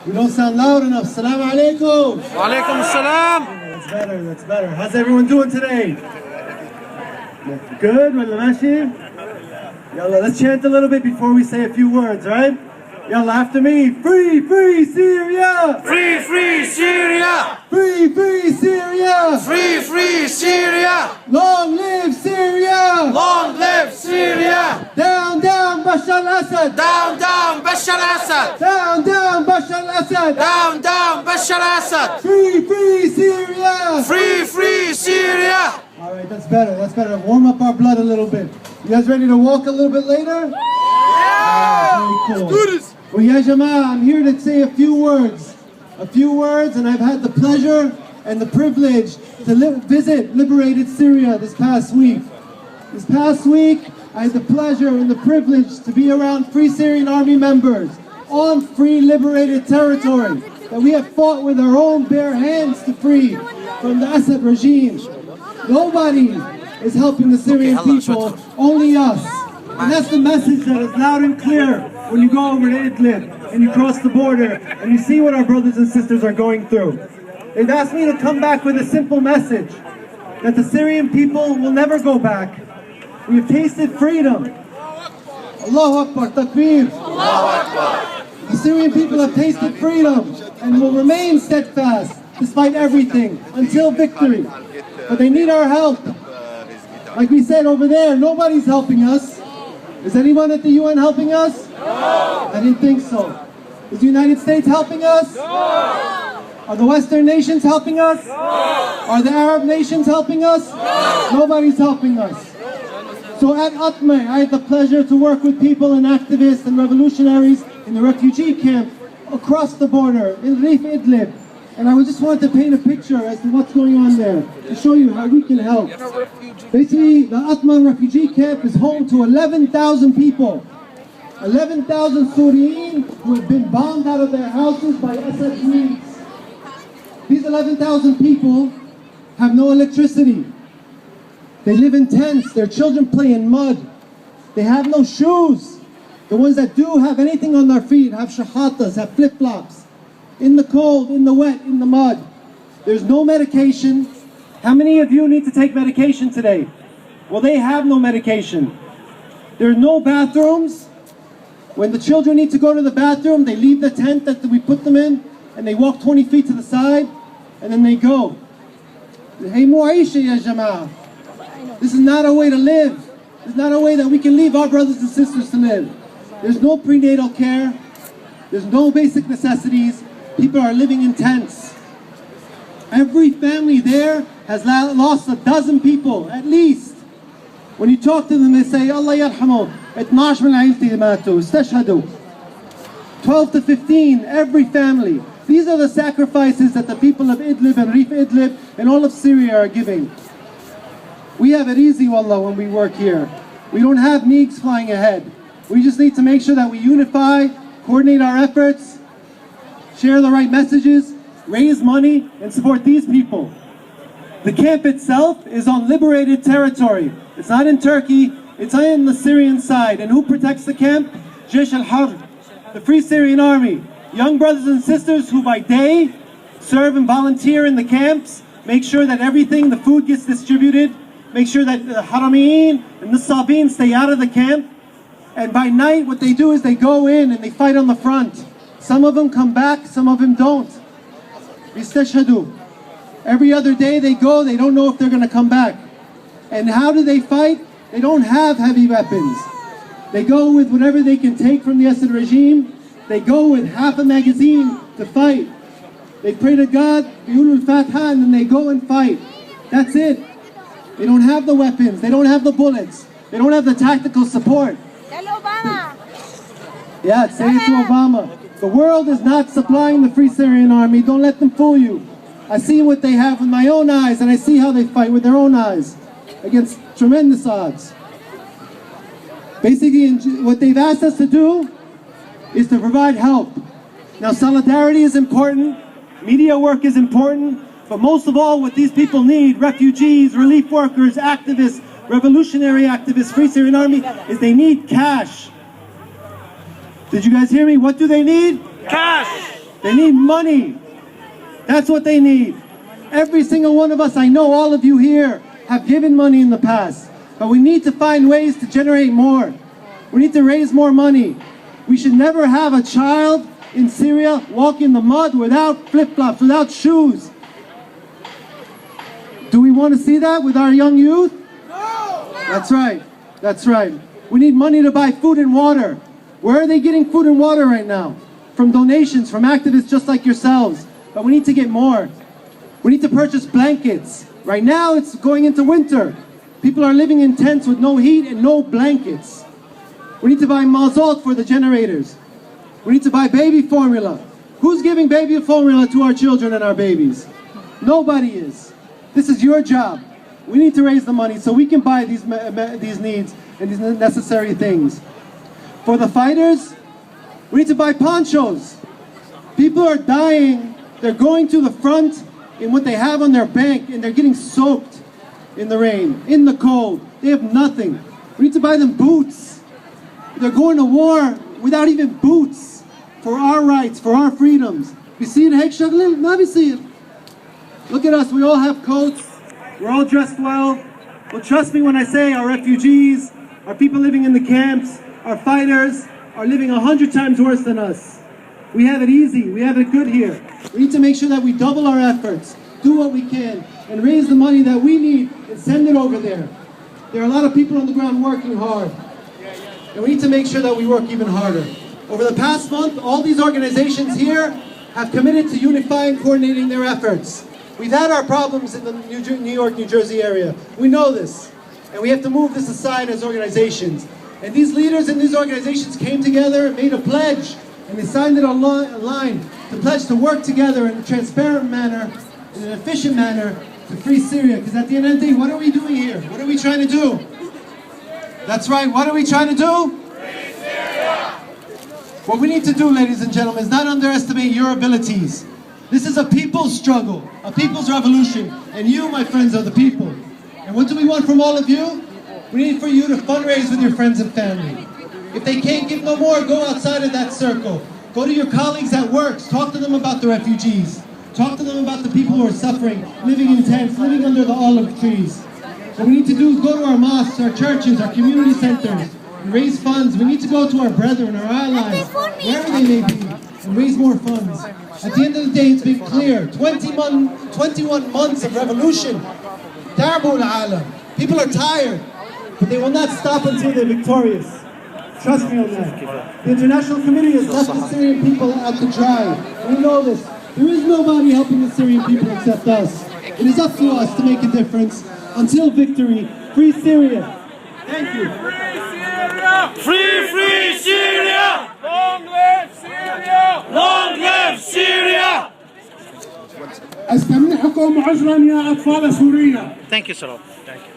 We don't sound loud enough. Assalamu alaikum. Wa alaikum assalam. That's better, that's better. How's everyone doing today? Good? Wala mashi? Yalla, let's chant a little bit before we say a few words, right? Yalla, after me. Free, free Syria! Free, free Syria! Free, free Syria! Free, free Syria! Long live Syria! Long live Syria! Down, down, Bashar al-Assad! Down, down, Bashar al-Assad! Down, down, Bashar al-Assad! Down, down, Bashar al-Assad! Free, free Syria! Free, free Syria! All right, that's better, that's better. Warm up our blood a little bit. You guys ready to walk a little bit later? Yeah! Very cool. Do this! Well, ya Jama'ah, I'm here to say a few words, and I've had the pleasure and the privilege to visit Liberated Syria this past week. This past week, I had the pleasure and the privilege to be around Free Syrian Army members on free liberated territory that we have fought with our own bare hands to free from the Assad regime. Nobody is helping the Syrian people, only us. And that's the message that is loud and clear when you go over to Idlib and you cross the border and you see what our brothers and sisters are going through. They've asked me to come back with a simple message, that the Syrian people will never go back. We have tasted freedom. Allahu Akbar, Takbir. Allahu Akbar. The Syrian people have tasted freedom and will remain steadfast despite everything until victory. But they need our help. Like we said over there, nobody's helping us. Is anyone at the UN helping us? No! I didn't think so. Is the United States helping us? No! Are the Western nations helping us? No! Are the Arab nations helping us? No! Nobody's helping us. So at Atmeh, I had the pleasure to work with people and activists and revolutionaries in the refugee camp across the border in Idlib. And I just wanted to paint a picture as to what's going on there, to show you how we can help. Basically, the Atmeh refugee camp is home to 11,000 people. 11,000 Syrians who have been bombed out of their houses by Assad troops. These 11,000 people have no electricity. They live in tents, their children play in mud. They have no shoes. The ones that do have anything on their feet have shahatas, have flip-flops. In the cold, in the wet, in the mud. There's no medication. How many of you need to take medication today? Well, they have no medication. There are no bathrooms. When the children need to go to the bathroom, they leave the tent that we put them in, and they walk 20 feet to the side, and then they go. Hey, mu'aisha ya jama'ah. This is not a way to live. This is not a way that we can leave our brothers and sisters to live. There's no prenatal care. There's no basic necessities. People are living in tents. Every family there has lost 12 people, at least. When you talk to them, they say, Allah yarhamu, 12 min ailti matu, istashhadu. 12 to 15, every family. These are the sacrifices that the people of Idlib and Rif Idlib and all of Syria are giving. We have it easy, wallah, when we work here. We don't have MiGs flying ahead. We just need to make sure that we unify, coordinate our efforts, share the right messages, raise money, and support these people. The camp itself is on liberated territory. It's not in Turkey, it's on the Syrian side. And who protects the camp? Jaysh al-Harb, the Free Syrian Army. Young brothers and sisters who by day serve and volunteer in the camps, make sure that everything, the food gets distributed, make sure that the Haramiyin and the Sabin stay out of the camp. And by night, what they do is they go in and they fight on the front. Some of them come back, some of them don't. Istashhadu. Every other day they go, they don't know if they're going to come back. And how do they fight? They don't have heavy weapons. They go with whatever they can take from the Assad regime. They go with half a magazine to fight. They pray to God, Yulul Fatha, and then they go and fight. That's it. They don't have the weapons, they don't have the bullets, they don't have the tactical support. Tell Obama. Yeah, say it to Obama. The world is not supplying the Free Syrian Army. Don't let them fool you. I see what they have with my own eyes, and I see how they fight with their own eyes against tremendous odds. Basically, what they've asked us to do is to provide help. Now, solidarity is important, media work is important, but most of all, what these people need, refugees, relief workers, activists, revolutionary activists, Free Syrian Army, is they need cash. Did you guys hear me? What do they need? Cash. They need money. That's what they need. Every single one of us, I know all of you here, have given money in the past. But we need to find ways to generate more. We need to raise more money. We should never have a child in Syria walk in the mud without flip-flops, without shoes. Do we want to see that with our young youth? No! That's right. That's right. We need money to buy food and water. Where are they getting food and water right now? From donations, from activists just like yourselves. But we need to get more. We need to purchase blankets. Right now it's going into winter. People are living in tents with no heat and no blankets. We need to buy mazot for the generators. We need to buy baby formula. Who's giving baby formula to our children and our babies? Nobody is. This is your job. We need to raise the money so we can buy these needs and these necessary things. For the fighters, we need to buy ponchos. People are dying. They're going to the front in what they have on their bank and they're getting soaked in the rain, in the cold. They have nothing. We need to buy them boots. They're going to war without even boots for our rights, for our freedoms. بيصير هيك شغلة؟ ما بيصير. Look at us, we all have coats. We're all dressed well. Well, trust me when I say our refugees, our people living in the camps, our fighters are living 100 times worse than us. We have it easy, we have it good here. We need to make sure that we double our efforts, do what we can, and raise the money that we need and send it over there. There are a lot of people on the ground working hard. And we need to make sure that we work even harder. Over the past month, all these organizations here have committed to unifying and coordinating their efforts. We've had our problems in the New York, New Jersey area. We know this. And we have to move this aside as organizations. And these leaders in these organizations came together and made a pledge. And they signed it online to pledge to work together in a transparent manner, in an efficient manner, to free Syria. Because at the end of the day, what are we doing here? What are we trying to do? That's right, what are we trying to do? Free Syria! What we need to do, ladies and gentlemen, is not underestimate your abilities. This is a people's struggle, a people's revolution. And you, my friends, are the people. And what do we want from all of you? We need for you to fundraise with your friends and family. If they can't give no more, go outside of that circle. Go to your colleagues at work, talk to them about the refugees. Talk to them about the people who are suffering, living in tents, living under the olive trees. What we need to do is go to our mosques, our churches, our community centers, and raise funds. We need to go to our brethren, our allies, wherever they may be, and raise more funds. At the end of the day, it's been clear. 21 months of revolution. Darbu al-alam. People are tired, but they will not stop until they're victorious. Trust me on that. The International Committee has left the Syrian people out to dry. We know this. There is nobody helping the Syrian people except us. It is up to us to make a difference. Until victory, free Syria. Thank you. Free Syria! Free, free Syria! Long live Syria! Long live Syria! استمنحكم عذرا يا أطفال سوريا. Thank you, Sarab. Thank you.